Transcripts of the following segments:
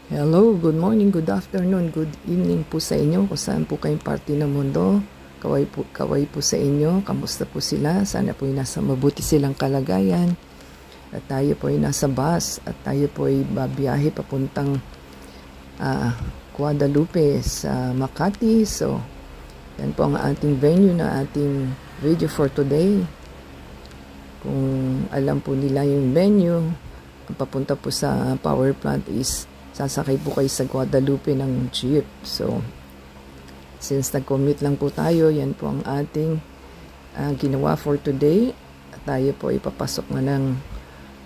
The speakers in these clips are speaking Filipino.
Hello, good morning, good afternoon, good evening po sa inyo kung saan po kayong parte ng mundo. Kaway po sa inyo, kamusta po sila? Sana po ay nasa mabuti silang kalagayan. At tayo po ay nasa bus at tayo po ay babiyahe papuntang Guadalupe sa Makati. So, yan po ang ating venue na ating video for today. Kung alam po nila yung venue, ang papunta po sa power plant is sasakay po kayo sa Guadalupe ng jeep. So, since nag-commute lang po tayo, yan po ang ating ginawa for today. At tayo po ipapasok na ng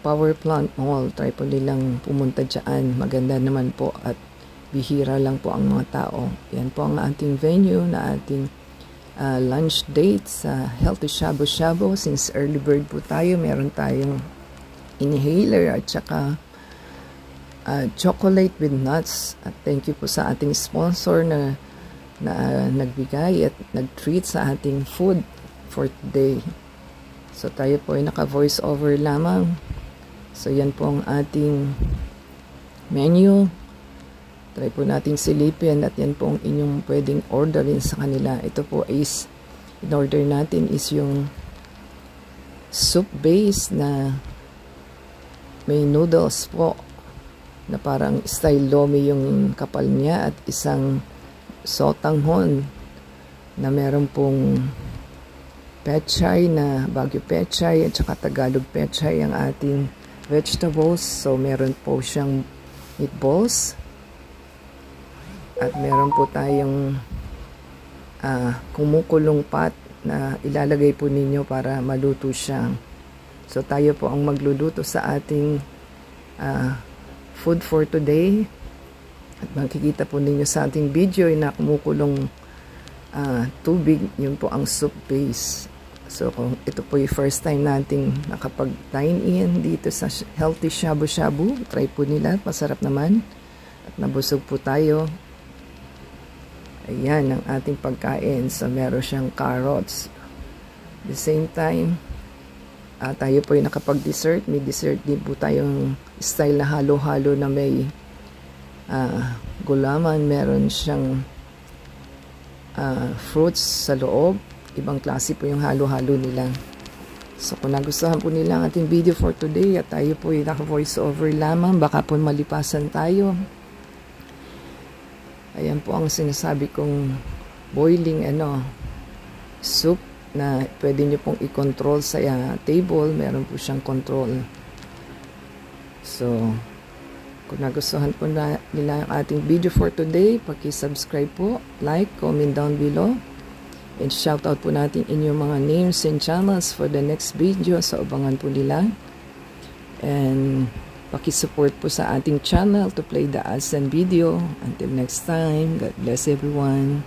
power plant mall. Try po nilang pumunta dyan. Maganda naman po at bihira lang po ang mga tao. Yan po ang ating venue na ating lunch date sa Healthy Shabu Shabu. Since early bird po tayo, meron tayong inhaler at saka chocolate with nuts. At thank you po sa ating sponsor na nagbigay at nag-treat sa ating food for today. So tayo po ay naka voice over lamang. So yan po ang ating menu. Try po nating silipin at yan po ang inyong pwedeng orderin sa kanila. Ito po is in order natin is yung soup base na may noodles po na parang style lomi yung kapal niya at isang sotanghon na meron pong pechay na Baguio pechay at saka Tagalog pechay ang ating vegetables. So meron po siyang meatballs at meron po tayong kumukulong pat na ilalagay po ninyo para maluto siya. So tayo po ang magluluto sa ating food for today. At makikita po ninyo sa ating video na kumukulong tubig, yun po ang soup base. So kung ito po yung first time nating nakapag-dine in dito sa Healthy Shabu Shabu, try po nila, masarap naman at nabusog po tayo. Ayan ang ating pagkain. So meron siyang carrots. At the same time, tayo po ay nakapag-dessert. May dessert din po tayong style na halo-halo na may gulaman. Meron siyang fruits sa loob. Ibang klase po yung halo-halo nila. So kung nagustuhan po nila ang ating video for today at tayo po ay naka-voice over lamang, baka po malipasan tayo. Ayan po ang sinasabi kong boiling soup na pwede nyo pong i-control sa table. Meron po siyang control. So, kung nagustuhan po nila ang ating video for today, paki-subscribe po, like, comment down below. And shout out po natin inyong mga names and channels for the next video. So, abangan po nila. And paki-support po sa ating channel to play the ads and video. Until next time, God bless everyone.